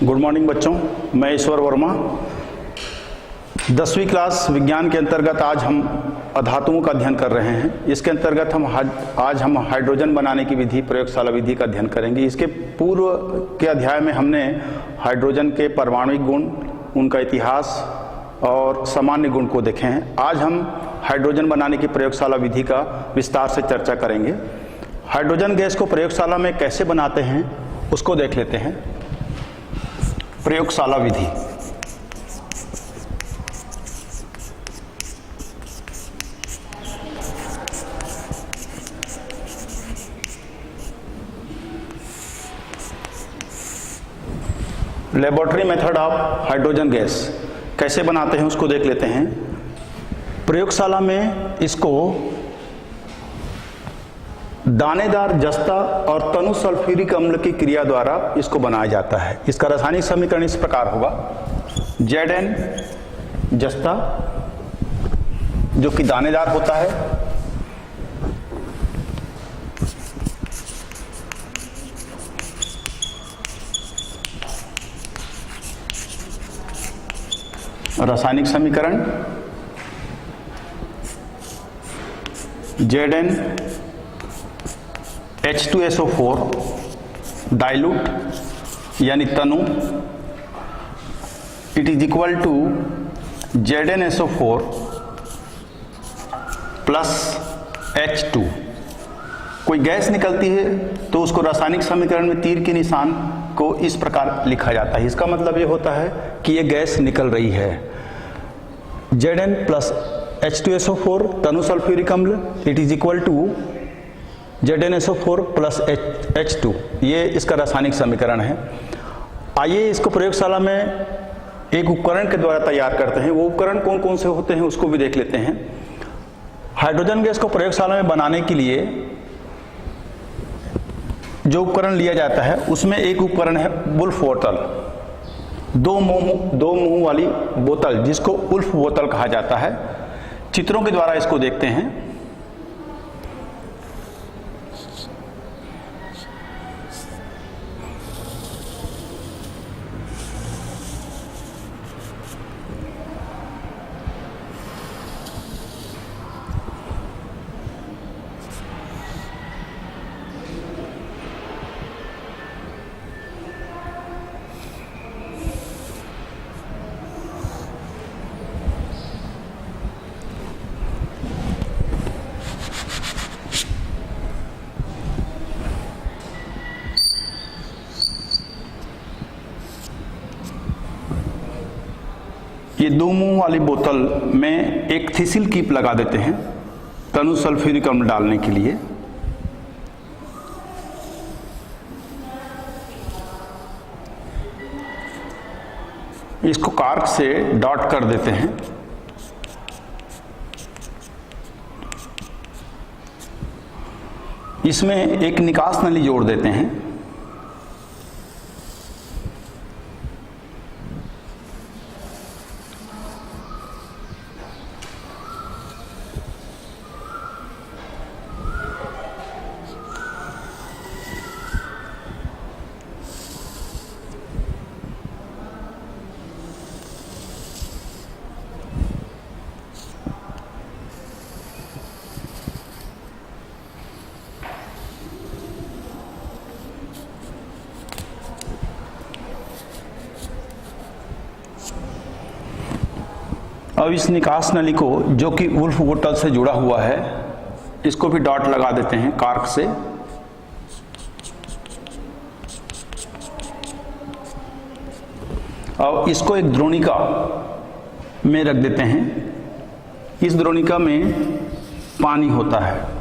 Good morning बच्चों, मैं ईश्वर वर्मा। 10वीं क्लास विज्ञान के अंतर्गत आज हम अधातुओं का अध्ययन कर रहे हैं। इसके अंतर्गत आज हम हाइड्रोजन बनाने की विधि, प्रयोगशाला विधि का अध्ययन करेंगे। इसके पूर्व के अध्याय में हमने हाइड्रोजन के परमाणुिक गुण, उनका इतिहास और सामान्य गुण को देखे हैं। आज हम हाइड्रोजन बनाने की प्रयोगशाला विधि का विस्तार से चर्चा करेंगे। हाइड्रोजन गैस को प्रयोगशाला में कैसे बनाते हैं उसको देख लेते हैं। प्रयोगशाला विधि। Laboratory method of hydrogen gas कैसे बनाते हैं उसको देख लेते हैं। प्रयोगशाला में इसको दानेदार जस्ता और तनु सल्फ्यूरिक अम्ल की क्रिया द्वारा इसको बनाया जाता है। इसका रासायनिक समीकरण इस प्रकार होगा: Zn जस्ता जो कि दानेदार होता है, रासायनिक समीकरण Zn H2SO4 डाइल्यूट यानी तनु, it is equal to ZnSO4 plus H2। कोई गैस निकलती है तो उसको रासायनिक समीकरण में तीर के निशान को इस प्रकार लिखा जाता है। इसका मतलब ये होता है कि ये गैस निकल रही है। Zn प्लस H2SO4 तनु सल्फ्यूरिक अम्ल, it is equal to ZnSO4 plus H2। ये इसका रासायनिक समीकरण है। आइए इसको प्रयोगशाला में एक उपकरण के द्वारा तैयार करते हैं। वो उपकरण कौन कौन से होते हैं उसको भी देख लेते हैं। हाइड्रोजन गैस को प्रयोगशाला में बनाने के लिए जो उपकरण लिया जाता है उसमें एक उपकरण है वुल्फ बोतल, दो मुंह वाली बोतल जिसको वुल्फ बोतल कहा जाता है। चित्रों के द्वारा इसको देखते हैं। ये दो मुंह वाली बोतल में एक थिसिल कीप लगा देते हैं तनु सल्फ्यूरिक अम्ल डालने के लिए। इसको कार्क से डॉट कर देते हैं। इसमें एक निकास नली जोड़ देते हैं। अब इस निकास नली को, जो कि वुल्फ बोतल से जुड़ा हुआ है, इसको भी डॉट लगा देते हैं कार्क से। अब इसको एक द्रोणिका में रख देते हैं। इस द्रोणिका में पानी होता है।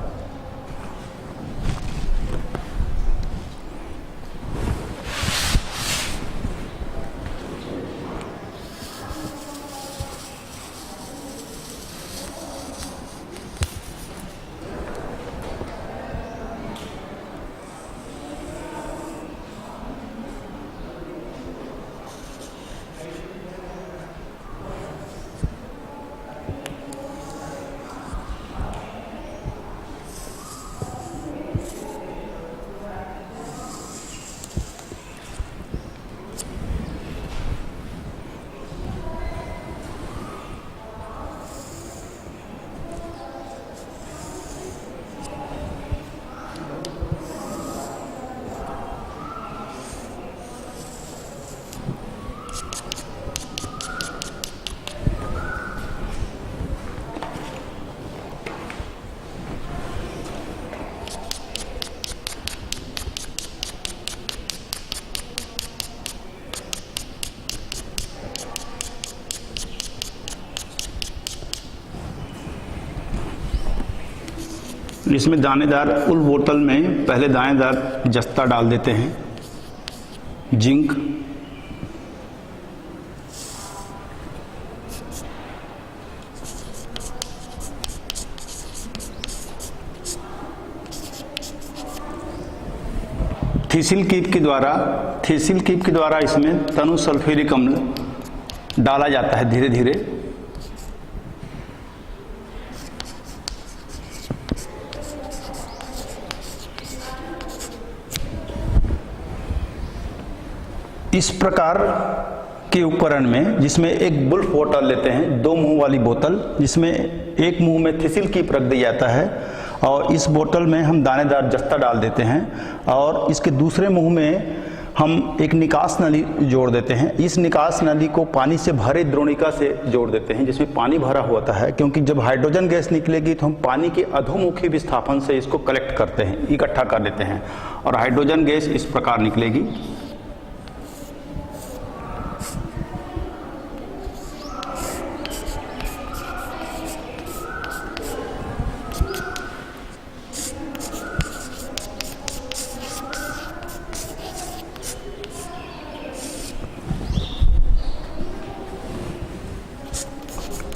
इसमें दानेदार उल बोतल में पहले दानेदार जस्ता डाल देते हैं, जिंक, थीसिल कीप के द्वारा इसमें तनु सल्फ्यूरिक अम्ल डाला जाता है धीरे धीरे। इस प्रकार के उपकरण में, जिसमें एक बुल्फ बोतल लेते हैं, 2 मुंह वाली बोतल, जिसमें एक मुंह में थीसिल कीप रख दिया जाता है और इस बोतल में हम दानेदार जस्ता डाल देते हैं और इसके दूसरे मुंह में हम एक निकास नली जोड़ देते हैं। इस निकास नली को पानी से भरे द्रोणिका से जोड़ देते हैं, जिसमें पानी भरा होता है, क्योंकि जब हाइड्रोजन गैस निकलेगी तो हम पानी के अधोमुखी विस्थापन से इसको कलेक्ट करते हैं, इकट्ठा कर देते हैं और हाइड्रोजन गैस इस प्रकार निकलेगी।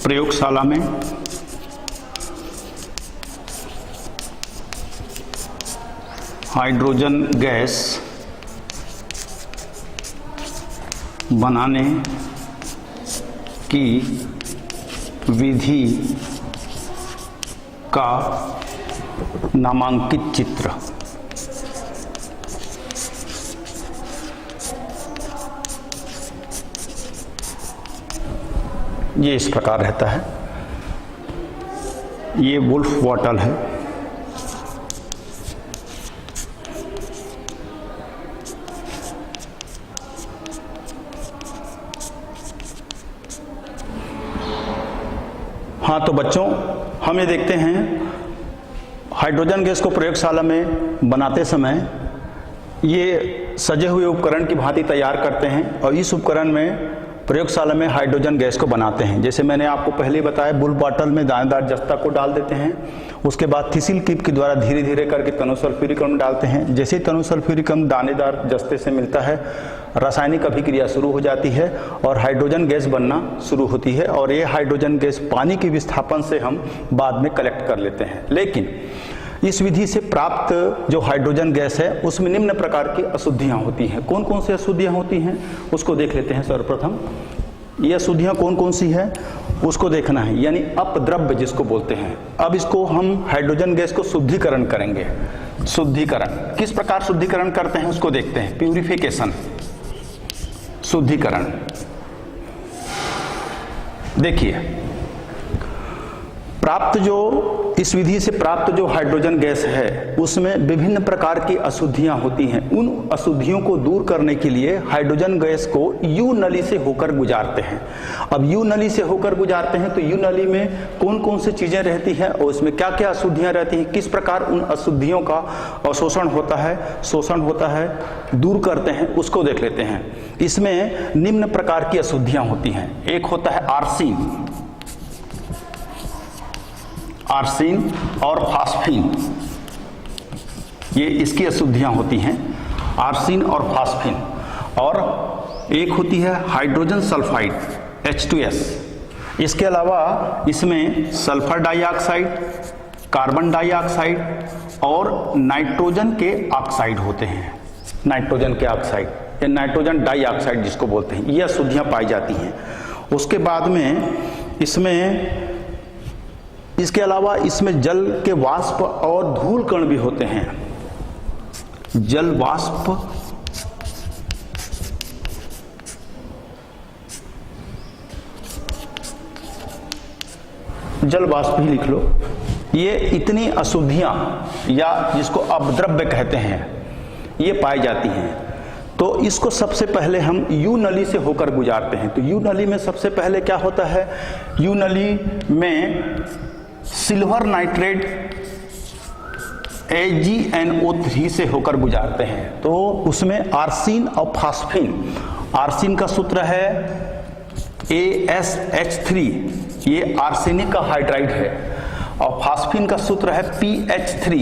प्रयोगशाला में हाइड्रोजन गैस बनाने की विधि का नामांकित चित्र। ये इस प्रकार रहता है। ये वुल्फ बॉटल है, हाँ तो बच्चों हम ये देखते हैं हाइड्रोजन गैस को प्रयोगशाला में बनाते समय ये सजे हुए उपकरण की भांति तैयार करते हैं और इस उपकरण में प्रयोगशाला में हाइड्रोजन गैस को बनाते हैं। जैसे मैंने आपको पहले बताया, बुल्फ बॉटल में दानेदार जस्ता को डाल देते हैं, उसके बाद थीसिल कीप के द्वारा धीरे धीरे करके तनु सल्फ्यूरिक अम्ल डालते हैं। जैसे ही तनु सल्फ्यूरिक अम्ल दानेदार जस्ते से मिलता है, रासायनिक अभिक्रिया शुरू हो जाती है और हाइड्रोजन गैस बनना शुरू होती है और ये हाइड्रोजन गैस पानी के विस्थापन से हम बाद में कलेक्ट कर लेते हैं। लेकिन इस विधि से प्राप्त जो हाइड्रोजन गैस है उसमें निम्न प्रकार की अशुद्धियां होती हैं। कौन कौन सी अशुद्धियां होती हैं उसको देख लेते हैं। सर्वप्रथम ये अशुद्धियां कौन कौन सी है उसको देखना है, यानी अपद्रव्य जिसको बोलते हैं। अब इसको हम हाइड्रोजन गैस को शुद्धिकरण करेंगे। शुद्धिकरण किस प्रकार शुद्धिकरण करते हैं उसको देखते हैं। प्यूरिफिकेशन, शुद्धिकरण। देखिए, प्राप्त जो इस विधि से प्राप्त जो हाइड्रोजन गैस है उसमें विभिन्न प्रकार की अशुद्धियां होती हैं। उन अशुद्धियों को दूर करने के लिए हाइड्रोजन गैस को यू नली से होकर गुजारते हैं। अब यू नली से होकर गुजारते हैं तो यू नली में कौन कौन सी चीजें रहती हैं और उसमें क्या क्या अशुद्धियां रहती हैं, किस प्रकार उन अशुद्धियों का अवशोषण होता है, शोषण होता है, दूर करते हैं, उसको देख लेते हैं। इसमें निम्न प्रकार की अशुद्धियां होती हैं। एक होता है आर्सीन, आर्सीन और फास्फीन, ये इसकी अशुद्धियां होती हैं, आर्सीन और फास्फीन। और एक होती है हाइड्रोजन सल्फाइड H2S। इसके अलावा इसमें सल्फर डाइऑक्साइड, कार्बन डाइऑक्साइड और नाइट्रोजन के ऑक्साइड होते हैं। नाइट्रोजन के ऑक्साइड या नाइट्रोजन डाइऑक्साइड जिसको बोलते हैं, ये अशुद्धियां पाई जाती हैं। उसके बाद में इसमें इसके अलावा इसमें जल के वाष्प और धूल कण भी होते हैं। जल वाष्प, जल वाष्प ही लिख लो। ये इतनी अशुद्धियां या जिसको अपद्रव्य कहते हैं ये पाई जाती हैं। तो इसको सबसे पहले हम यू नली से होकर गुजारते हैं। तो यू नली में सबसे पहले क्या होता है, यू नली में सिल्वर नाइट्रेट AgNO3 से होकर गुजारते हैं। तो उसमें आर्सीन और फास्फीन, आर्सीन का सूत्र है AsH3, ये आर्सेनिक का हाइड्राइड है और फास्फीन का सूत्र है PH3।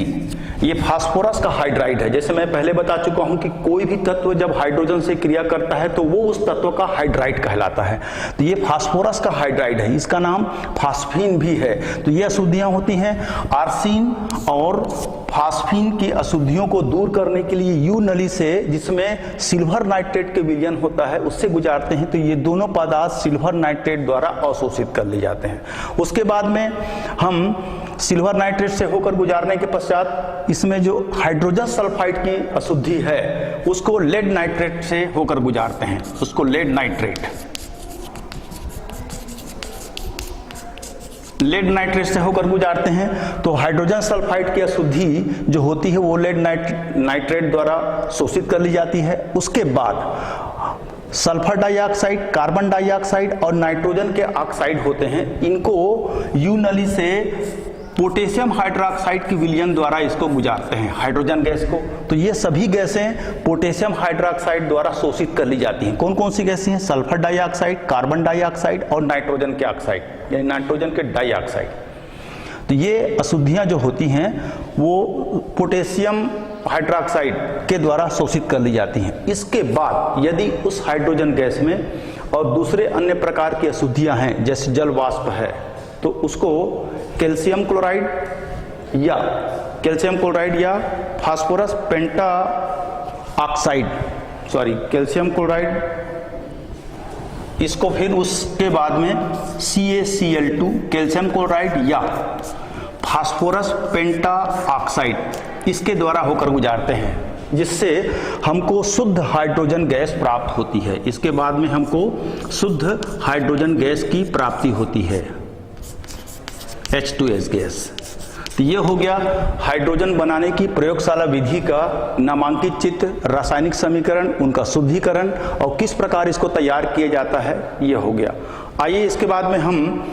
ये फास्फोरस का हाइड्राइड है। जैसे मैं पहले बता चुका हूं कि कोई भी तत्व जब हाइड्रोजन से क्रिया करता है तो वो उस तत्व का हाइड्राइड कहलाता है। तो ये फास्फोरस का हाइड्राइड है, इसका नाम फास्फीन भी है। तो ये अशुद्धियां होती हैं। आर्सीन और फास्फीन की अशुद्धियों को दूर करने के लिए यू नली से, जिसमें सिल्वर नाइट्रेट के विलयन होता है, उससे गुजारते हैं। तो ये दोनों पदार्थ सिल्वर नाइट्रेट द्वारा अवशोषित कर लिए जाते हैं। उसके बाद में हम सिल्वर नाइट्रेट से होकर गुजारने के पश्चात इसमें जो हाइड्रोजन सल्फाइड की अशुद्धि है उसको लेड नाइट्रेट से होकर गुजारते हैं, उसको लेड नाइट्रेट से होकर गुजारते हैं। तो हाइड्रोजन सल्फाइड की अशुद्धि जो होती है वो लेड नाइट्रेट द्वारा शोषित कर ली जाती है। उसके बाद सल्फर डाइऑक्साइड, कार्बन डाइऑक्साइड और नाइट्रोजन के ऑक्साइड होते हैं। इनको यू नली से पोटेशियम हाइड्रोक्साइड की विलयन द्वारा इसको गुजारते हैं, हाइड्रोजन गैस को। तो ये सभी गैसें पोटेशियम हाइड्रोक्साइड द्वारा शोषित कर ली जाती हैं। कौन कौन सी गैसें हैं? सल्फर डाइऑक्साइड, कार्बन डाइऑक्साइड और नाइट्रोजन के ऑक्साइड, यानी नाइट्रोजन के डाइऑक्साइड। तो ये अशुद्धियां जो होती हैं वो पोटेशियम हाइड्रोक्साइड के द्वारा शोषित कर ली जाती हैं। इसके बाद यदि उस हाइड्रोजन गैस में और दूसरे अन्य प्रकार की अशुद्धियां हैं, जैसे जल वाष्प है, तो उसको कैल्शियम क्लोराइड या फास्फोरस पेंटा ऑक्साइड, कैल्शियम क्लोराइड, इसको फिर उसके बाद में CaCl2 कैल्शियम क्लोराइड या फास्फोरस पेंटा ऑक्साइड, इसके द्वारा होकर गुजारते हैं, जिससे हमको शुद्ध हाइड्रोजन गैस प्राप्त होती है। इसके बाद में हमको शुद्ध हाइड्रोजन गैस की प्राप्ति होती है, H2S गैस। तो ये हो गया हाइड्रोजन बनाने की प्रयोगशाला विधि का नामांकित चित्र, रासायनिक समीकरण, उनका शुद्धिकरण और किस प्रकार इसको तैयार किया जाता है, ये हो गया। आइए इसके बाद में हम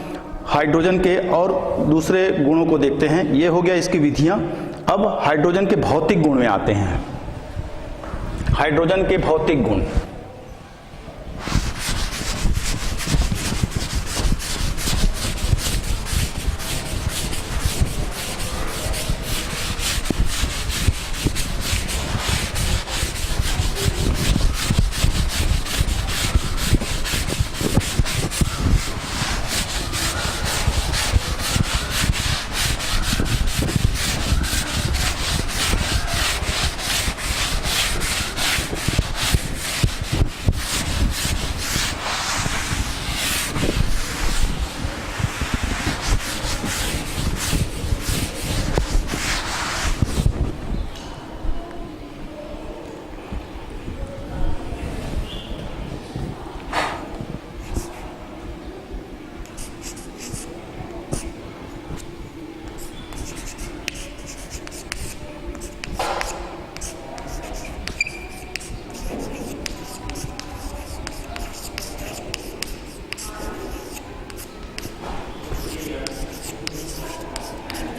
हाइड्रोजन के और दूसरे गुणों को देखते हैं। ये हो गया इसकी विधियां। अब हाइड्रोजन के भौतिक गुण में आते हैं। हाइड्रोजन के भौतिक गुण,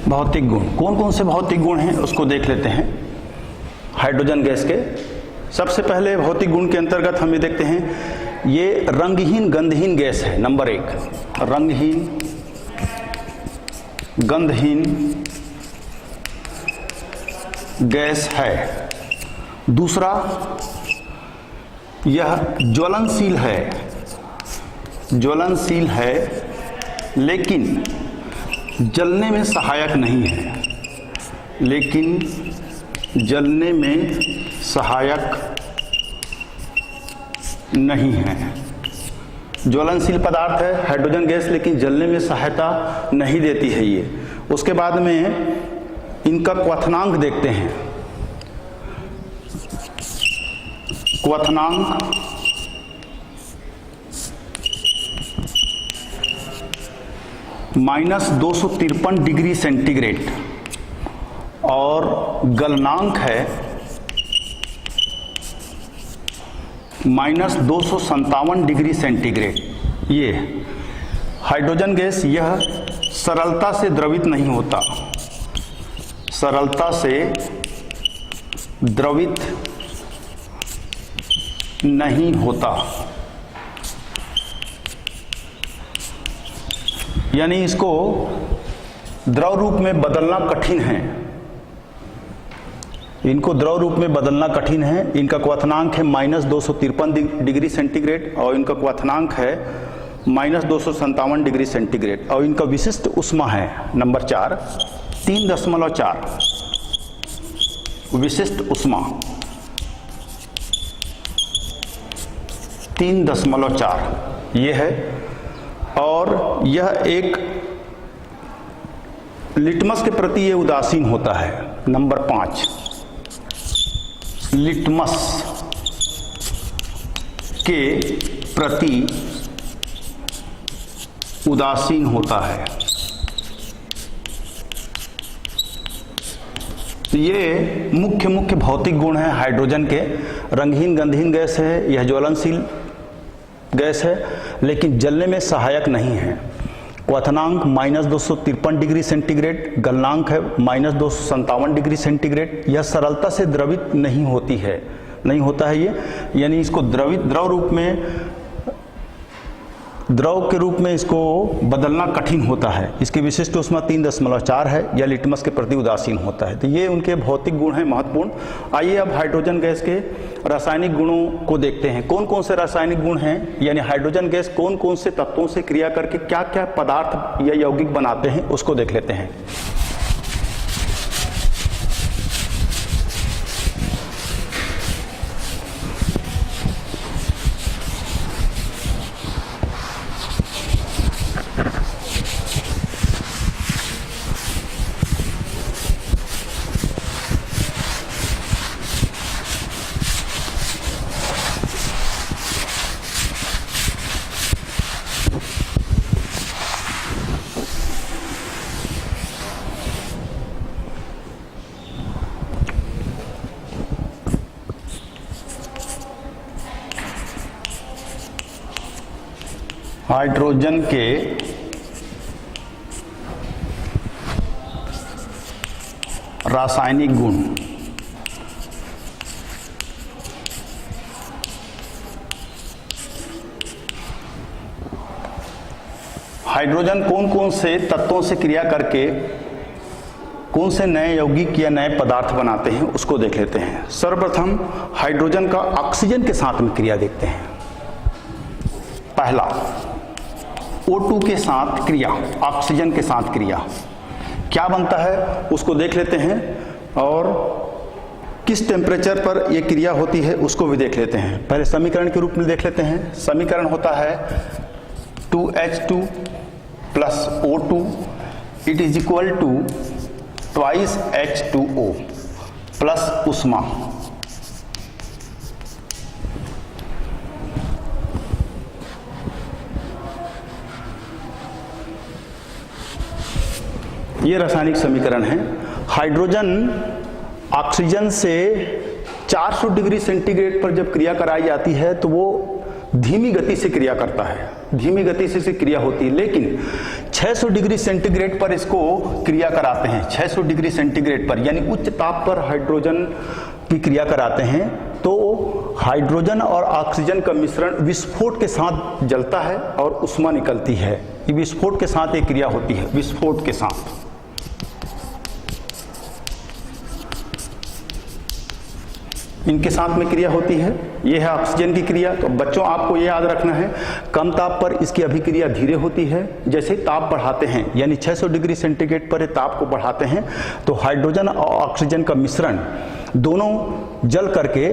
भौतिक गुण कौन कौन से भौतिक गुण हैं उसको देख लेते हैं हाइड्रोजन गैस के। सबसे पहले भौतिक गुण के अंतर्गत हम ये देखते हैं, ये रंगहीन गंधहीन गैस है। नंबर 1, रंगहीन गंधहीन गैस है। दूसरा, यह ज्वलनशील है लेकिन जलने में सहायक नहीं है, ज्वलनशील पदार्थ है हाइड्रोजन गैस, लेकिन जलने में सहायता नहीं देती है ये। उसके बाद में इनका क्वथनांक देखते हैं। क्वथनांक -253 डिग्री सेंटीग्रेड और गलनांक है -257 डिग्री सेंटीग्रेड। ये हाइड्रोजन गैस यह सरलता से द्रवित नहीं होता, यानी इसको द्रव रूप में बदलना कठिन है, इनको द्रव रूप में बदलना कठिन है। इनका क्वथनांक है -253 डिग्री सेंटीग्रेड और इनका क्वथनांक है -257 डिग्री सेंटीग्रेड और इनका विशिष्ट ऊष्मा है नंबर 4 3.4 विशिष्ट ऊष्मा 3.4 ये है। और यह एक लिटमस के प्रति ये उदासीन होता है नंबर 5 लिटमस के प्रति उदासीन होता है। ये मुख्य भौतिक गुण है हाइड्रोजन के। रंगहीन गंधहीन गैस है, यह ज्वलनशील गैस है लेकिन जलने में सहायक नहीं है। क्वथनांक -253 डिग्री सेंटीग्रेड, गलनांक है -257 डिग्री सेंटीग्रेड। यह सरलता से द्रवित नहीं होती है, नहीं होता है ये, यानी इसको द्रव के रूप में इसको बदलना कठिन होता है। इसकी विशिष्ट ऊष्मा 3.4 है। यह लिटमस के प्रति उदासीन होता है। तो ये उनके भौतिक गुण हैं महत्वपूर्ण। आइए अब हाइड्रोजन गैस के रासायनिक गुणों को देखते हैं। कौन कौन से रासायनिक गुण हैं, यानी हाइड्रोजन गैस कौन कौन से तत्वों से क्रिया करके क्या क्या पदार्थ या यौगिक बनाते हैं, उसको देख लेते हैं। हाइड्रोजन के रासायनिक गुण। हाइड्रोजन कौन कौन से तत्वों से क्रिया करके कौन से नए यौगिक या नए पदार्थ बनाते हैं, उसको देख लेते हैं। सर्वप्रथम हाइड्रोजन का ऑक्सीजन के साथ में क्रिया देखते हैं। पहला O2 के साथ क्रिया, ऑक्सीजन के साथ क्रिया क्या बनता है उसको देख लेते हैं और किस टेम्परेचर पर यह क्रिया होती है उसको भी देख लेते हैं। पहले समीकरण के रूप में देख लेते हैं। समीकरण होता है 2H2 plus O2 it is equal to twice H2O plus ऊष्मा। ये रासायनिक समीकरण है। हाइड्रोजन ऑक्सीजन से 400 डिग्री सेंटीग्रेड पर जब क्रिया कराई जाती है तो वो धीमी गति से क्रिया करता है, धीमी गति से क्रिया होती है। लेकिन 600 डिग्री सेंटीग्रेड पर इसको क्रिया कराते हैं। 600 डिग्री सेंटीग्रेड पर यानी उच्च ताप पर हाइड्रोजन की क्रिया कराते हैं तो हाइड्रोजन और ऑक्सीजन का मिश्रण विस्फोट के साथ जलता है और ऊष्मा निकलती है। ये विस्फोट के साथ एक क्रिया होती है, विस्फोट के साथ। इनके साथ में क्रिया होती है। यह है ऑक्सीजन की क्रिया। तो बच्चों आपको ये याद रखना है, कम ताप पर इसकी अभिक्रिया धीरे होती है। जैसे ताप बढ़ाते हैं यानी 600 डिग्री सेंटीग्रेड पर ताप को बढ़ाते हैं तो हाइड्रोजन और ऑक्सीजन का मिश्रण दोनों जल करके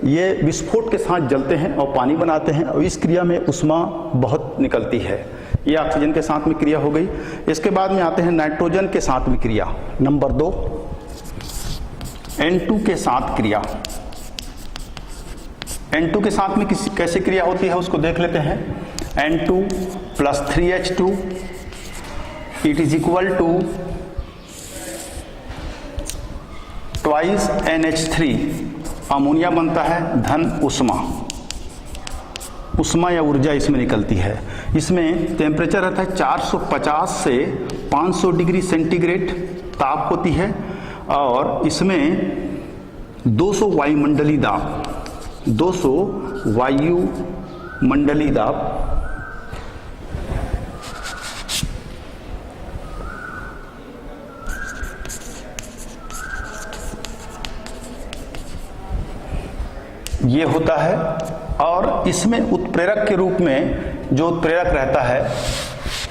ये विस्फोट के साथ जलते हैं और पानी बनाते हैं और इस क्रिया में ऊष्मा बहुत निकलती है। ये ऑक्सीजन के साथ में क्रिया हो गई। इसके बाद में आते हैं नाइट्रोजन के साथ में क्रिया। नंबर 2 N2 के साथ क्रिया। N2 के साथ में कैसे क्रिया होती है उसको देख लेते हैं। N2 plus 3H2 it is equal to twice NH3। Ammonia बनता है धन ऊष्मा। ऊष्मा या ऊर्जा इसमें निकलती है। इसमें टेम्परेचर रहता है 450 से 500 डिग्री सेंटीग्रेड ताप होती है और इसमें 200 वायुमंडलीय दाब, 200 वायुमंडलीय दाब ये होता है, और इसमें उत्प्रेरक के रूप में जो उत्प्रेरक रहता है,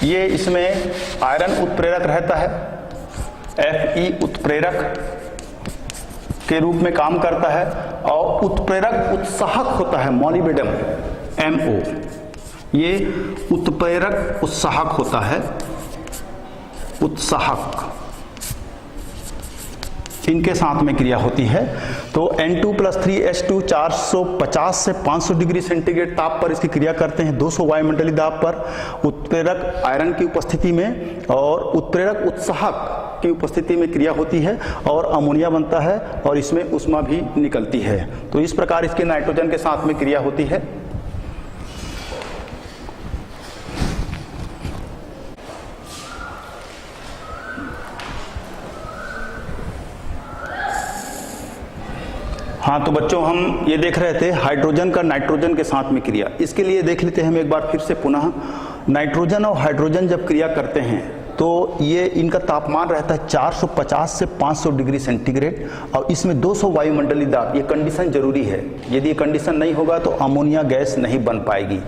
ये इसमें आयरन उत्प्रेरक रहता है, Fe उत्प्रेरक के रूप में काम करता है, और उत्प्रेरक उत्साहक होता है मॉलिबेडम MO, ये उत्प्रेरक उत्साहक होता है, उत्साहक, इनके साथ में क्रिया होती है। तो N2+3H2 450 से 500 डिग्री सेंटीग्रेड ताप पर इसकी क्रिया करते हैं, 200 वायुमंडलीय दाब पर उत्प्रेरक आयरन की उपस्थिति में, और उत्प्रेरक उत्साहक की उपस्थिति में क्रिया होती है और अमोनिया बनता है, और इसमें उष्मा भी निकलती है। तो इस प्रकार इसके नाइट्रोजन के साथ में क्रिया होती है। हाँ, तो बच्चों हम ये देख रहे थे हाइड्रोजन का नाइट्रोजन के साथ में क्रिया। इसके लिए देख लेते हैं हम एक बार फिर से पुनः, नाइट्रोजन और हाइड्रोजन जब क्रिया करते हैं तो ये इनका तापमान रहता है 450 से 500 डिग्री सेंटीग्रेड, और इसमें 200 वायुमंडलीय दाब, ये कंडीशन जरूरी है। यदि ये कंडीशन नहीं होगा तो अमोनिया गैस नहीं बन पाएगी।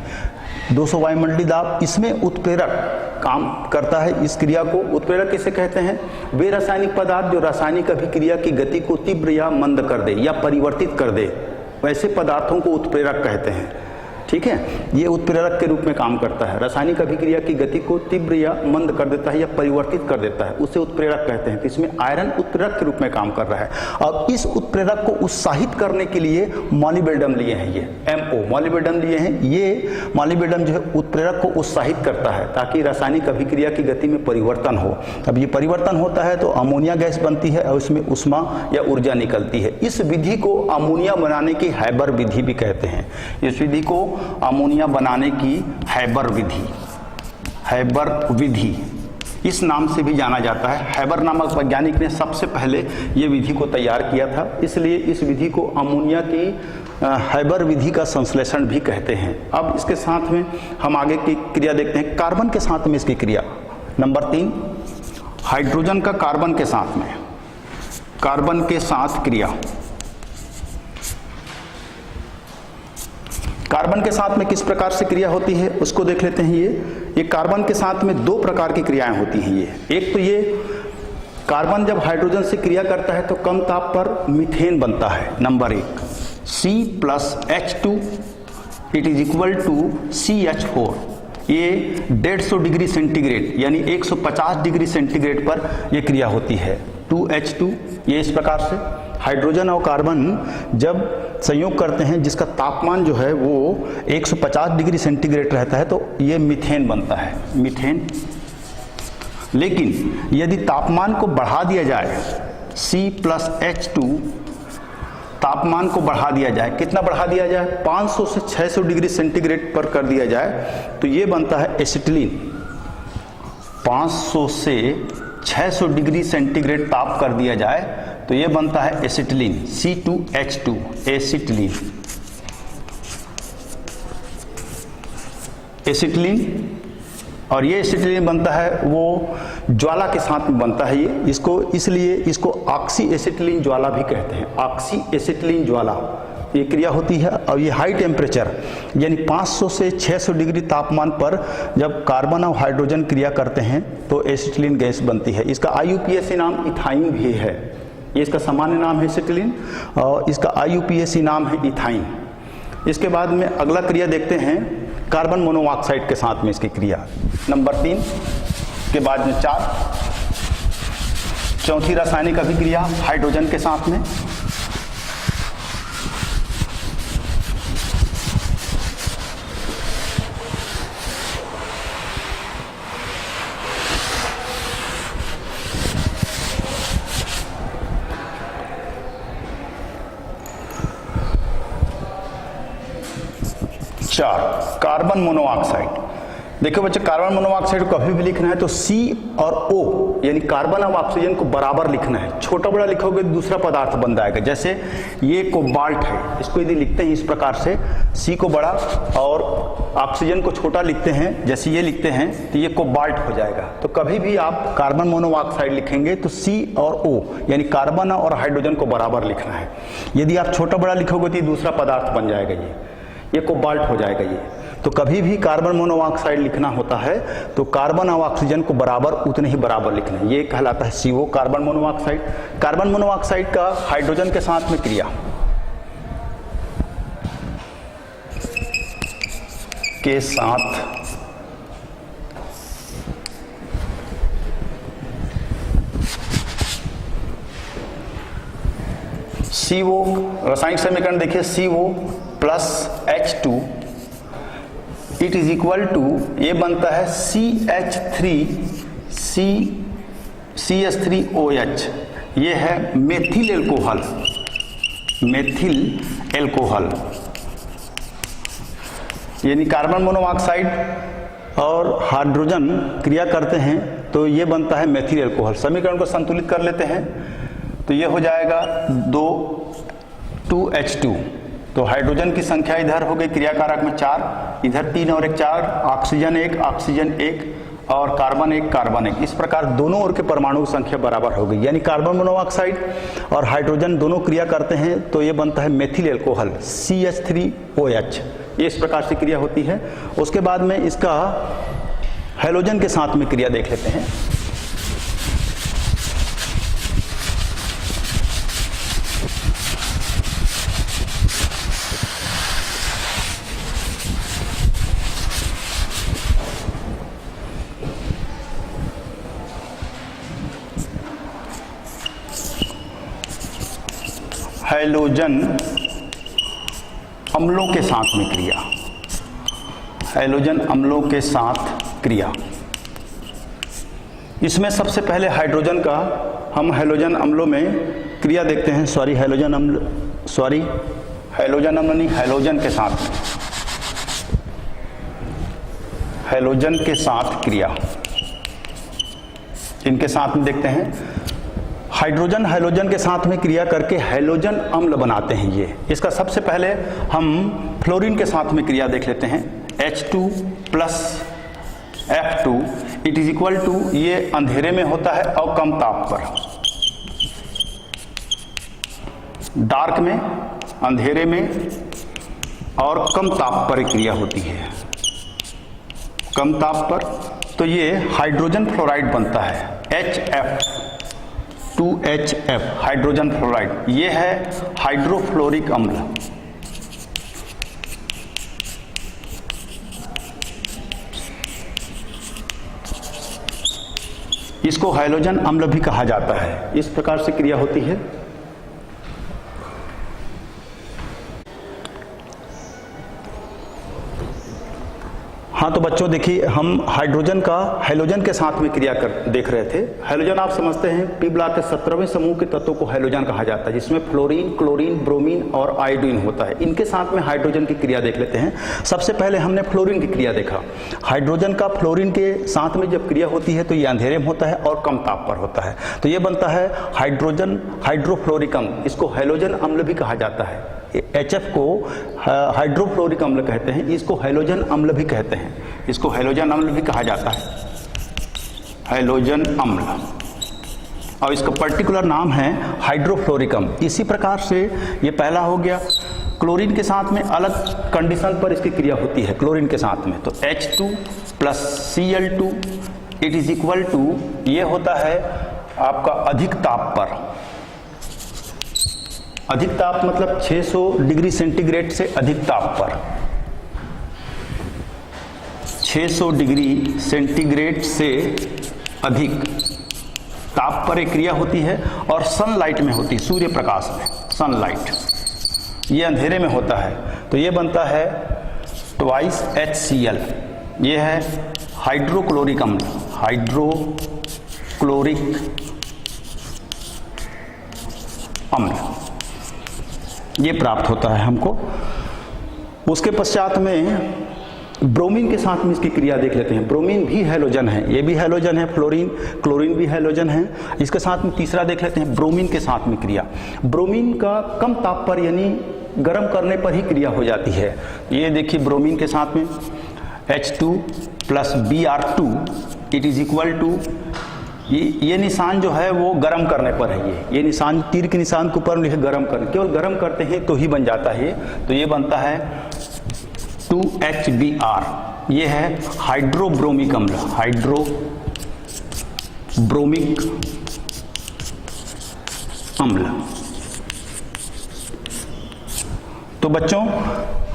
200 वायुमंडलीय दाब, इसमें उत्प्रेरक काम करता है। इस क्रिया को उत्प्रेरक किसे कहते हैं? वे रासायनिक पदार्थ जो रासायनिक अभिक्रिया की गति को तीव्र या मंद कर दे या परिवर्तित कर दे, वैसे पदार्थों को उत्प्रेरक कहते हैं। ठीक है, ये उत्प्रेरक के रूप में काम करता है, रासायनिक अभिक्रिया की गति को तीव्र या मंद कर देता है या परिवर्तित कर देता है, उसे उत्प्रेरक कहते हैं। तो इसमें आयरन उत्प्रेरक के रूप में काम कर रहा है, और इस उत्प्रेरक को उत्साहित करने के लिए मॉलिबेडम लिए हैं, ये MO मॉलिबेडम लिए हैं। ये मॉलिबेडम जो है उत्प्रेरक को उत्साहित करता है ताकि रासायनिक अभिक्रिया की गति में परिवर्तन हो। अब ये परिवर्तन होता है तो अमोनिया गैस बनती है और उसमें उष्मा या ऊर्जा निकलती है। इस विधि को अमोनिया बनाने की हैबर विधि भी कहते हैं। इस विधि को अमोनिया बनाने की हैबर विधि इस नाम से भी जाना जाता है। हैबर नामक वैज्ञानिक ने सबसे पहले ये विधि को तैयार किया था, इसलिए इस विधि को अमोनिया की हैबर विधि का संश्लेषण भी कहते हैं। अब इसके साथ में हम आगे की क्रिया देखते हैं, कार्बन के साथ में इसकी क्रिया। नंबर 3, हाइड्रोजन का कार्बन के साथ में, कार्बन के साथ क्रिया। कार्बन के साथ में किस प्रकार से क्रिया होती है उसको देख लेते हैं। ये कार्बन के साथ में 2 प्रकार की क्रियाएं होती हैं। ये एक तो ये कार्बन जब हाइड्रोजन से क्रिया करता है तो कम ताप पर मीथेन बनता है। Number 1, C+H2 it is equal to CH4। ये 150 डिग्री सेंटीग्रेड यानी 150 डिग्री सेंटीग्रेड पर यह क्रिया होती है। 2H2, ये इस प्रकार से हाइड्रोजन और कार्बन जब संयोग करते हैं जिसका तापमान जो है वो 150 डिग्री सेंटीग्रेड रहता है तो ये मीथेन बनता है, मीथेन। लेकिन यदि तापमान को बढ़ा दिया जाए, C+H2 तापमान को बढ़ा दिया जाए, कितना बढ़ा दिया जाए? 500 से 600 डिग्री सेंटीग्रेड पर कर दिया जाए तो ये बनता है एसिटिलीन। 500 से 600 डिग्री सेंटीग्रेड ताप कर दिया जाए तो ये बनता है एसिटिलीन, C2H2, एसिटिलीन। एसिटिलीन, और ये एसिटिलीन बनता है वो ज्वाला के साथ में बनता है। ये इसलिए इसको ऑक्सी एसिटिलीन ज्वाला भी कहते हैं, ऑक्सी एसिटिलीन ज्वाला। ये क्रिया होती है और ये हाई टेम्परेचर यानी 500 से 600 डिग्री तापमान पर जब कार्बन और हाइड्रोजन क्रिया करते हैं तो एसिटिलीन गैस बनती है। इसका IUPAC नाम इथाइन भी है। ये इसका सामान्य नाम है एसिटिलीन और इसका IUPAC नाम है इथाइन। इसके बाद में अगला क्रिया देखते हैं कार्बन मोनोऑक्साइड के साथ में इसकी क्रिया। नंबर 3 के बाद में 4, चौथी रासायनिक अभिक्रिया हाइड्रोजन के साथ में। चार, कार्बन मोनोऑक्साइड। देखो बच्चे, कार्बन मोनोऑक्साइड को कभी भी लिखना है तो C और O यानी कार्बन और ऑक्सीजन को बराबर लिखना है। छोटा बड़ा लिखोगे तो दूसरा पदार्थ बन जाएगा। जैसे ये कोबाल्ट है, इसको यदि लिखते हैं इस प्रकार से, C को बड़ा और ऑक्सीजन को छोटा लिखते हैं, जैसे ये लिखते हैं, तो ये कोबाल्ट हो जाएगा। तो कभी भी आप कार्बन मोनोऑक्साइड लिखेंगे तो C और O यानी कार्बन और हाइड्रोजन को बराबर लिखना है। यदि आप छोटा बड़ा लिखोगे तो ये दूसरा पदार्थ बन जाएगा, ये कोबाल्ट हो जाएगा ये। तो कभी भी कार्बन मोनोऑक्साइड लिखना होता है तो कार्बन और ऑक्सीजन को बराबर उतने ही बराबर लिखना है। ये कहलाता है CO carbon monoxide. Carbon monoxide का हाइड्रोजन के साथ में क्रिया के साथ CO, रासायनिक समीकरण देखिए, CO plus H2 it is equal to, ये बनता है CH3CH3OH। ये है मेथिल एल्कोहल, मेथिल एल्कोहल यानी कार्बन मोनोऑक्साइड और हाइड्रोजन क्रिया करते हैं तो ये बनता है मेथिल एल्कोहल। समीकरण को संतुलित कर लेते हैं तो ये हो जाएगा 2H2। तो हाइड्रोजन की संख्या इधर हो गई क्रियाकारक में 4, इधर 3 और 1 4, ऑक्सीजन 1 और कार्बन 1। इस प्रकार दोनों ओर के परमाणु की संख्या बराबर हो गई, यानी कार्बन मोनोऑक्साइड और हाइड्रोजन दोनों क्रिया करते हैं तो ये बनता है मेथिल एल्कोहल CH3OH। ये इस प्रकार से क्रिया होती है। उसके बाद में इसका हैलोजन के साथ में क्रिया देख लेते हैं। हैलोजन अम्लों के साथ में क्रिया, हैलोजन अम्लों के साथ क्रिया। इसमें सबसे पहले हाइड्रोजन का हम हैलोजन अम्लों में क्रिया देखते हैं। हैलोजन अम्ल नहीं, हैलोजन के साथ, हैलोजन के साथ क्रिया, इनके साथ में देखते हैं। हाइड्रोजन हैलोजन के साथ में क्रिया करके हैलोजन अम्ल बनाते हैं ये। इसका सबसे पहले हम फ्लोरीन के साथ में क्रिया देख लेते हैं। H2 plus F2 it is equal to, ये अंधेरे में होता है और कम ताप पर, डार्क में, अंधेरे में और कम ताप पर क्रिया होती है, कम ताप पर। तो ये हाइड्रोजन फ्लोराइड बनता है HF2HF, हाइड्रोजन फ्लोराइड। ये है हाइड्रोफ्लोरिक अम्ल। इसको हैलोजन अम्ल भी कहा जाता है। इस प्रकार से क्रिया होती है। हाँ तो बच्चों देखिए, हम हाइड्रोजन का हैलोजन के साथ में क्रिया देख रहे थे। हैलोजन आप समझते हैं पी ब्लॉक के 17वें समूह के तत्वों को हैलोजन कहा जाता है, जिसमें फ्लोरीन, क्लोरीन, ब्रोमीन और आयोडीन होता है। इनके साथ में हाइड्रोजन की क्रिया देख लेते हैं। सबसे पहले हमने फ्लोरीन की क्रिया देखा। हाइड्रोजन का फ्लोरीन के साथ में जब क्रिया होती है तो ये अंधेरे में होता है और कम ताप पर होता है। तो ये बनता है हाइड्रोजन हाइड्रोफ्लोरिक अम्ल। इसको हैलोजन अम्ल भी कहा जाता है। HF को हाइड्रोफ्लोरिक अम्ल कहते हैं, इसको हैलोजन अम्ल भी कहते हैं, इसको हैलोजन अम्ल भी कहा जाता है, हैलोजन अम्ल। और इसका पर्टिकुलर नाम है हाइड्रोफ्लोरिक अम्ल। इसी प्रकार से ये पहला हो गया। क्लोरीन के साथ में अलग कंडीशन पर इसकी क्रिया होती है, क्लोरीन के साथ में। तो H2 plus Cl2 it is equal to, ये होता है आपका अधिक ताप पर। अधिक ताप मतलब 600 डिग्री सेंटीग्रेड से अधिक ताप पर, 600 डिग्री सेंटीग्रेड से अधिक ताप पर एक क्रिया होती है और सनलाइट में होती है, सूर्य प्रकाश में, सनलाइट। ये अंधेरे में होता है। तो ये बनता है 2HCl। ये है हाइड्रोक्लोरिक अम्ल, हाइड्रोक्लोरिक अम्ल, ये प्राप्त होता है हमको। उसके पश्चात में ब्रोमीन के साथ में इसकी क्रिया देख लेते हैं। ब्रोमीन भी हैलोजन है, ये भी हैलोजन है, फ्लोरीन क्लोरीन भी हैलोजन है। इसके साथ में तीसरा देख लेते हैं ब्रोमीन के साथ में क्रिया। ब्रोमीन का कम ताप पर यानी गर्म करने पर ही क्रिया हो जाती है। ये देखिए ब्रोमीन के साथ में H2 plus Br2 it is equal to, ये निशान जो है वो गर्म करने पर है। ये निशान तीर के निशान के ऊपर लिखे गर्म करने, केवल गर्म करते हैं तो ही बन जाता है। तो ये बनता है 2HBr, ये है हाइड्रोब्रोमिक अम्ल, हाइड्रोब्रोमिक अम्ल। तो बच्चों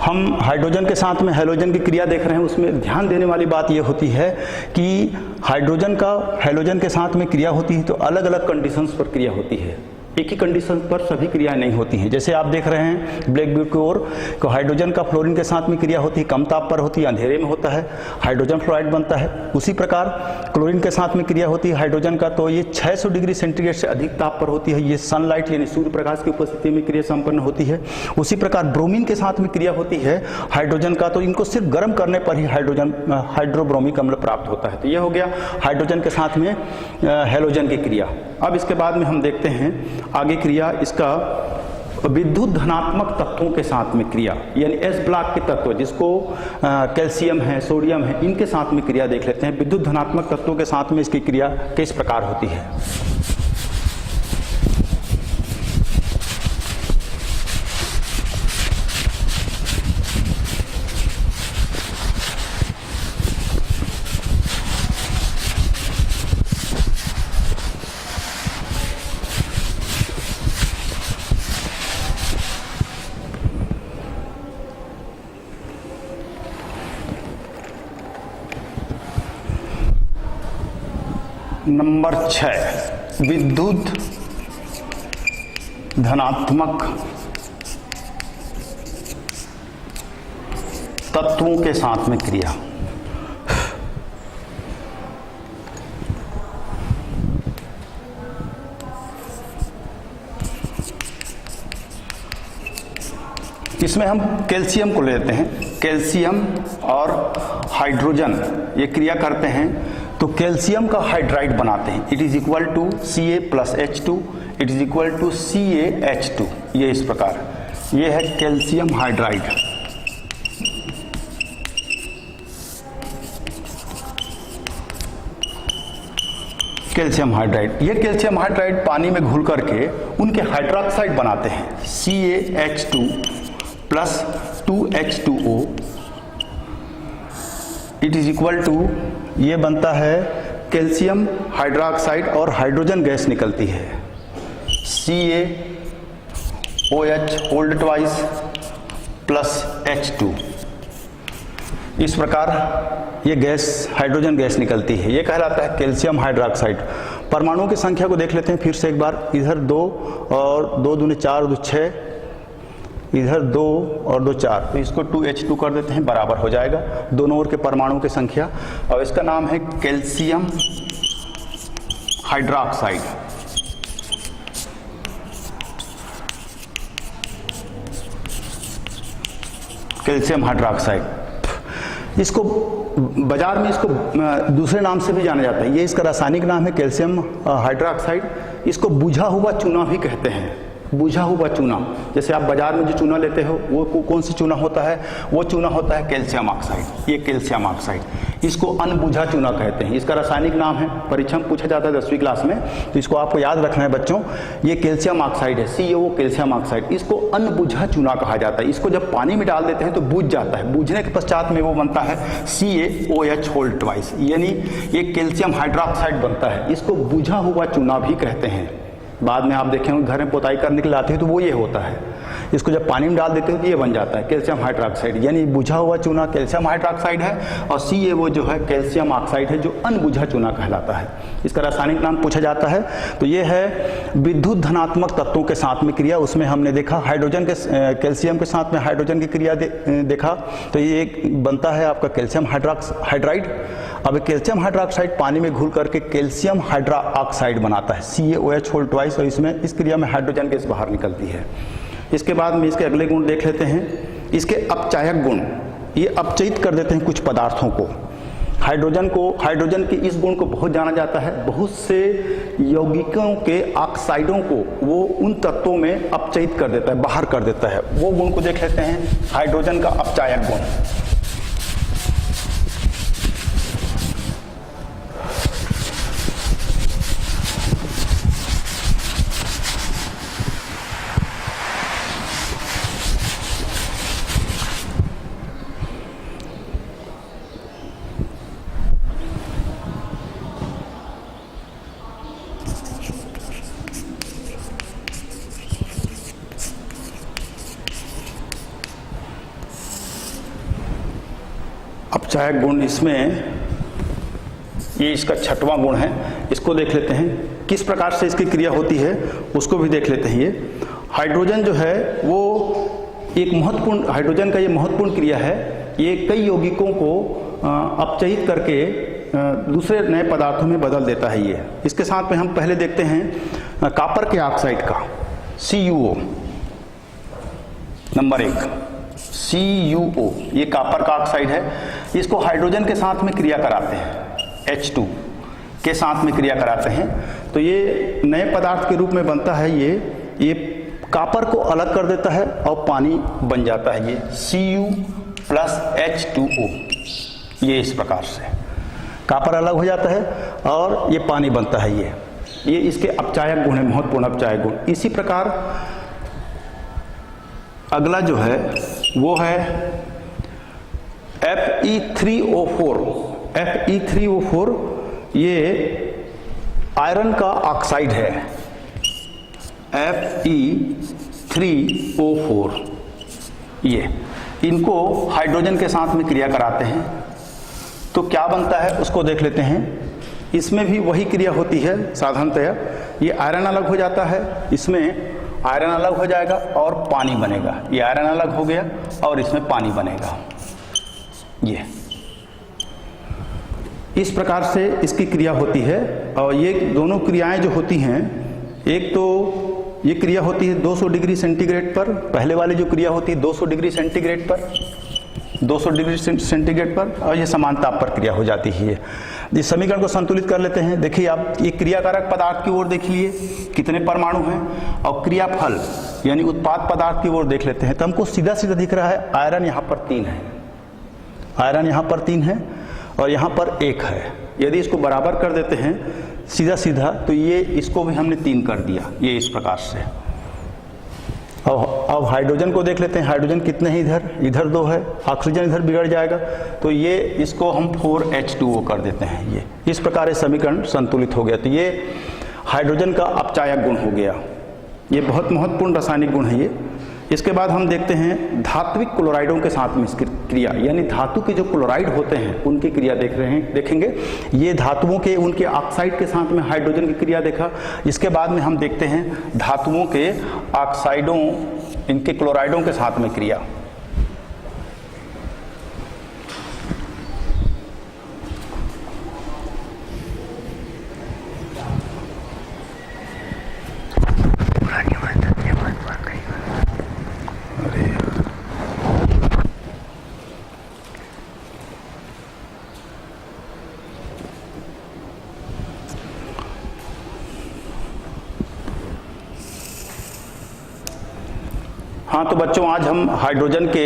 हम हाइड्रोजन के साथ में हैलोजन की क्रिया देख रहे हैं। उसमें ध्यान देने वाली बात यह होती है कि हाइड्रोजन का हैलोजन के साथ में क्रिया होती है तो अलग अलग कंडीशंस पर क्रिया होती है, एक ही कंडीशन पर सभी क्रियाएं नहीं होती हैं। जैसे आप देख रहे हैं ब्लैक बोर्ड की ओर, तो हाइड्रोजन का फ्लोरीन के साथ में क्रिया होती है, कम ताप पर होती है, अंधेरे में होता है, हाइड्रोजन फ्लोराइड बनता है। उसी प्रकार क्लोरीन के साथ में क्रिया होती है हाइड्रोजन का, तो ये 600 डिग्री सेंटीग्रेड से अधिक ताप पर होती है, ये सनलाइट यानी सूर्य प्रकाश की उपस्थिति में क्रिया संपन्न होती है। उसी प्रकार ब्रोमीन के साथ में क्रिया होती है हाइड्रोजन का, तो इनको सिर्फ गर्म करने पर ही हाइड्रोब्रोमिक अम्ल प्राप्त होता है। तो ये हो गया हाइड्रोजन के साथ में हैलोजन की क्रिया। अब इसके बाद में हम देखते हैं आगे क्रिया इसका विद्युत धनात्मक तत्वों के साथ में क्रिया, यानी एस ब्लॉक के तत्व जिसको कैल्शियम है, सोडियम है, इनके साथ में क्रिया देख लेते हैं। विद्युत धनात्मक तत्वों के साथ में इसकी क्रिया किस प्रकार होती है। नंबर 6 विद्युत धनात्मक तत्वों के साथ में क्रिया। इसमें हम कैल्शियम को लेते हैं, कैल्शियम और हाइड्रोजन ये क्रिया करते हैं तो कैल्शियम का हाइड्राइड बनाते हैं। It is equal to Ca plus H2, it is equal to CaH2। ये इस प्रकार, ये है कैल्शियम हाइड्राइड। कैल्शियम हाइड्राइड, ये कैल्शियम हाइड्राइड पानी में घुल करके उनके हाइड्रोक्साइड बनाते हैं, CaH2 plus 2H2O it is equal to, ये बनता है कैल्शियम हाइड्रोक्साइड और हाइड्रोजन गैस निकलती है CaOH hold twice plus H2। इस प्रकार ये गैस हाइड्रोजन गैस निकलती है, ये कहलाता है कैल्शियम हाइड्रोक्साइड। परमाणुओं की संख्या को देख लेते हैं फिर से एक बार। इधर 2 और 2 दूनी 4 2 6, इधर 2 और 2 4, तो इसको 2H2 कर देते हैं, बराबर हो जाएगा दोनों ओर के परमाणुओं की संख्या। और इसका नाम है कैल्शियम हाइड्रोक्साइड। कैल्शियम हाइड्रोक्साइड, इसको बाजार में इसको दूसरे नाम से भी जाना जाता है। ये इसका रासायनिक नाम है कैल्शियम हाइड्रोक्साइड। इसको बुझा हुआ चूना भी कहते हैं, बुझा हुआ चूना। जैसे आप बाजार में जो चूना लेते हो वो कौन सी चूना होता है, वो चूना होता है कैल्शियम ऑक्साइड। ये कैल्शियम ऑक्साइड, इसको अनबुझा चूना कहते हैं। इसका रासायनिक नाम है, परीक्षा में पूछा जाता है 10वीं क्लास में, तो इसको आपको याद रखना है बच्चों। ये कैल्शियम ऑक्साइड है, CaO कैल्शियम ऑक्साइड। इसको अनबुझा चूना कहा जाता है। इसको जब पानी में डाल देते हैं तो बुझ जाता है, बुझने के पश्चात में वो बनता है CaOH होल्ड ट्वाइस, यानी ये कैल्शियम हाइड्रोक्साइड बनता है। इसको बुझा हुआ चूना भी कहते हैं। बाद में आप देखेंगे घर में पोताई करने के लिए आते हैं तो वो ये होता है। इसको जब पानी में डाल देते हो तो ये बन जाता है कैल्शियम हाइड्रोक्साइड, यानी बुझा हुआ चूना कैल्शियम हाइड्रोक्साइड है और CaO जो है कैल्शियम ऑक्साइड है, जो अनबुझा चूना कहलाता है। इसका रासायनिक नाम पूछा जाता है। तो ये है विद्युत धनात्मक तत्वों के साथ में क्रिया। उसमें हमने देखा हाइड्रोजन के कैल्शियम के साथ में हाइड्रोजन की क्रिया देखा, तो ये एक बनता है आपका कैल्शियम हाइड्राइड। अब कैल्शियम हाइड्रोक्साइड पानी में घुल करके कैल्शियम हाइड्रोक्साइड बनाता है, CaOH होल्ड ट्वाइस, और इसमें इस क्रिया में हाइड्रोजन गैस बाहर निकलती है। इसके बाद में इसके अगले गुण देख लेते हैं। इसके अपचायक गुण, ये अपचयित कर देते हैं कुछ पदार्थों को। हाइड्रोजन के इस गुण को बहुत जाना जाता है। बहुत से यौगिकों के ऑक्साइडों को वो उन तत्वों में अपचयित कर देता है, बाहर कर देता है। वो गुण को देख लेते हैं, हाइड्रोजन का अपचायक गुण। अपचायक गुण इसमें ये इसका छठवां गुण है। इसको देख लेते हैं किस प्रकार से इसकी क्रिया होती है, उसको भी देख लेते हैं। ये हाइड्रोजन जो है वो एक महत्वपूर्ण, हाइड्रोजन का ये महत्वपूर्ण क्रिया है। ये कई यौगिकों को अपचयित करके दूसरे नए पदार्थों में बदल देता है। ये इसके साथ में हम पहले देखते हैं कॉपर के ऑक्साइड का CuO नंबर 1, CuO ये कॉपर का ऑक्साइड है। इसको हाइड्रोजन के साथ में क्रिया कराते हैं, H2 के साथ में क्रिया कराते हैं तो ये नए पदार्थ के रूप में बनता है। ये कॉपर को अलग कर देता है और पानी बन जाता है। ये Cu+H2O, ये इस प्रकार से कॉपर अलग हो जाता है और ये पानी बनता है। ये इसके अपचायक गुण है, महत्वपूर्ण अपचायक गुण। इसी प्रकार अगला जो है वो है Fe3O4। Fe3O4 ये आयरन का ऑक्साइड है। Fe3O4 ये इनको हाइड्रोजन के साथ में क्रिया कराते हैं तो क्या बनता है उसको देख लेते हैं। इसमें भी वही क्रिया होती है साधारणतया। ये आयरन अलग हो जाता है, इसमें आयरन अलग हो जाएगा और पानी बनेगा। ये आयरन अलग हो गया और इसमें पानी बनेगा। ये इस प्रकार से इसकी क्रिया होती है। और ये दोनों क्रियाएं जो होती हैं, एक तो ये क्रिया होती है 200 डिग्री सेंटीग्रेड पर, पहले वाली जो क्रिया होती है 200 डिग्री सेंटीग्रेड पर, 200 डिग्री सेंटीग्रेड पर, और ये समान ताप पर क्रिया हो जाती है। इस समीकरण को संतुलित कर लेते हैं। देखिए आप ये क्रियाकारक पदार्थ की ओर देख लिए कितने परमाणु हैं, और क्रियाफल यानी उत्पाद पदार्थ की ओर देख लेते हैं तो हमको सीधा सीधा दिख रहा है आयरन यहाँ पर 3 है, आयरन यहाँ पर 3 है और यहाँ पर 1 है। यदि इसको बराबर कर देते हैं सीधा सीधा तो ये इसको भी हमने 3 कर दिया, ये इस प्रकार से। अब हाइड्रोजन को देख लेते हैं। हाइड्रोजन कितने हैं इधर 2 है, ऑक्सीजन इधर बिगड़ जाएगा तो ये इसको हम 4H2O कर देते हैं। ये इस प्रकार ये समीकरण संतुलित हो गया। तो ये हाइड्रोजन का अपचायक गुण हो गया। ये बहुत महत्वपूर्ण रासायनिक गुण है ये। इसके बाद हम देखते हैं धात्विक क्लोराइडों के साथ में इसकी क्रिया, यानी धातु के जो क्लोराइड होते हैं उनकी क्रिया देखेंगे। ये धातुओं के उनके ऑक्साइड के साथ में हाइड्रोजन की क्रिया देखा। इसके बाद में हम देखते हैं धातुओं के ऑक्साइडों, इनके क्लोराइडों के साथ में क्रिया। हाँ तो बच्चों आज हम हाइड्रोजन के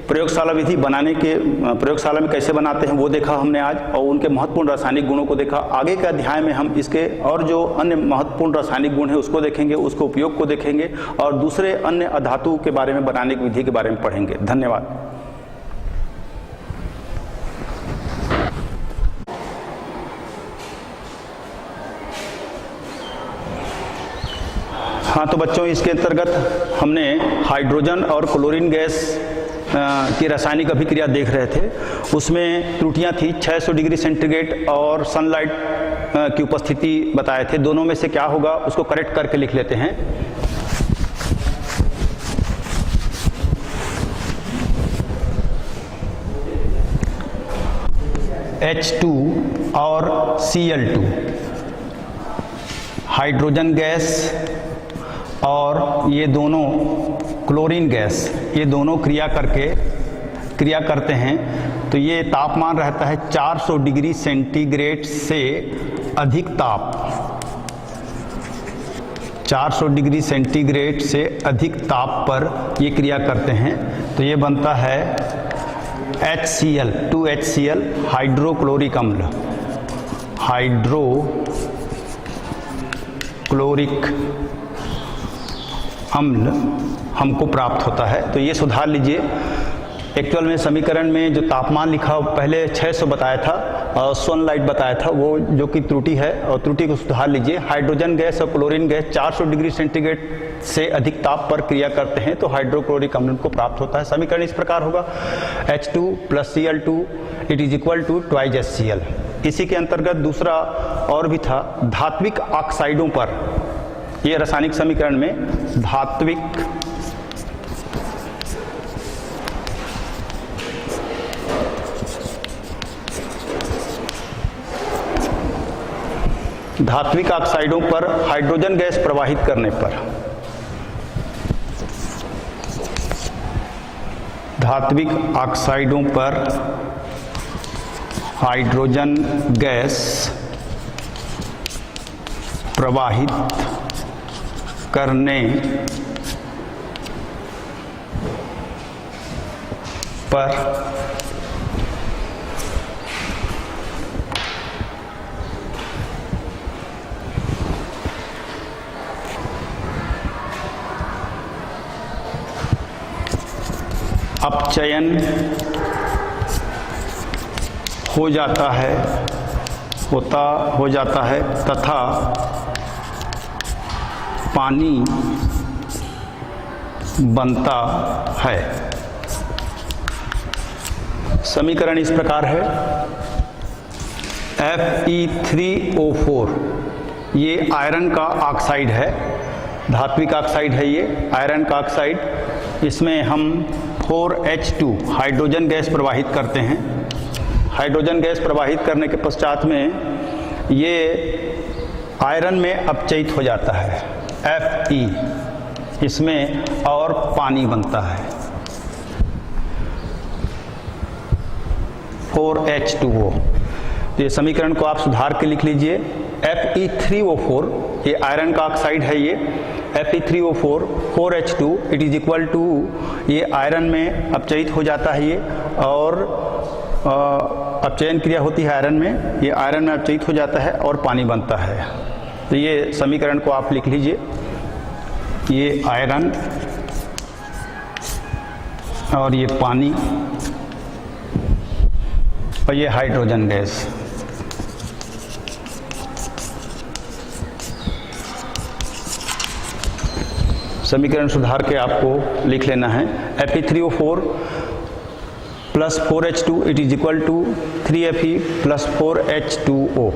प्रयोगशाला विधि बनाने के, प्रयोगशाला में कैसे बनाते हैं वो देखा हमने आज, और उनके महत्वपूर्ण रासायनिक गुणों को देखा। आगे के अध्याय में हम इसके और जो अन्य महत्वपूर्ण रासायनिक गुण है उसको देखेंगे, उसको उपयोग को देखेंगे और दूसरे अन्य अधातु के बारे में बनाने की विधि के बारे में पढ़ेंगे। धन्यवाद। हाँ तो बच्चों इसके अंतर्गत हमने हाइड्रोजन और क्लोरीन गैस की रासायनिक अभिक्रिया देख रहे थे। उसमें त्रुटियां थी 600 डिग्री सेंटीग्रेड और सनलाइट की उपस्थिति बताए थे। दोनों में से क्या होगा उसको करेक्ट करके लिख लेते हैं। H2 और Cl2 हाइड्रोजन गैस और ये दोनों क्लोरीन गैस, ये दोनों क्रिया करके क्रिया करते हैं तो ये तापमान रहता है 400 डिग्री सेंटीग्रेड से अधिक ताप, 400 डिग्री सेंटीग्रेड से अधिक ताप पर ये क्रिया करते हैं तो ये बनता है HCl, 2HCl हाइड्रोक्लोरिक अम्ल, हाइड्रोक्लोरिक अम्ल हमको प्राप्त होता है। तो ये सुधार लीजिए। एक्चुअल में समीकरण में जो तापमान लिखा पहले 600 बताया था और सनलाइट बताया था, वो जो कि त्रुटि है और त्रुटि को सुधार लीजिए। हाइड्रोजन गैस और क्लोरीन गैस 400 डिग्री सेंटीग्रेड से अधिक ताप पर क्रिया करते हैं तो हाइड्रोक्लोरिक अम्ल को प्राप्त होता है। समीकरण इस प्रकार होगा H2 + Cl2 it is equal to 2HCl। इसी के अंतर्गत दूसरा और भी था, धात्विक ऑक्साइडों पर, ये रासायनिक समीकरण में धात्विक ऑक्साइडों पर हाइड्रोजन गैस प्रवाहित करने पर, धात्विक ऑक्साइडों पर हाइड्रोजन गैस प्रवाहित करने पर अपचयन हो जाता है तथा पानी बनता है। समीकरण इस प्रकार है Fe3O4, ये आयरन का ऑक्साइड है, धात्विक ऑक्साइड है ये आयरन का ऑक्साइड। इसमें हम 4H2 हाइड्रोजन गैस प्रवाहित करते हैं। हाइड्रोजन गैस प्रवाहित करने के पश्चात में ये आयरन में अपचयित हो जाता है Fe, इसमें और पानी बनता है 4H2O। तो ये समीकरण को आप सुधार के लिख लीजिए। Fe3O4 ये आयरन का ऑक्साइड है, ये Fe3O4 4H2 it is equal to, ये आयरन में अपचयित हो जाता है ये, और अपचयन क्रिया होती है आयरन में, ये आयरन में अपचयित हो जाता है और पानी बनता है। तो ये समीकरण को आप लिख लीजिए, ये आयरन और ये पानी और ये हाइड्रोजन गैस। समीकरण सुधार के आपको लिख लेना है Fe3O4 + 4H2 it is equal to 3Fe + 4H2O।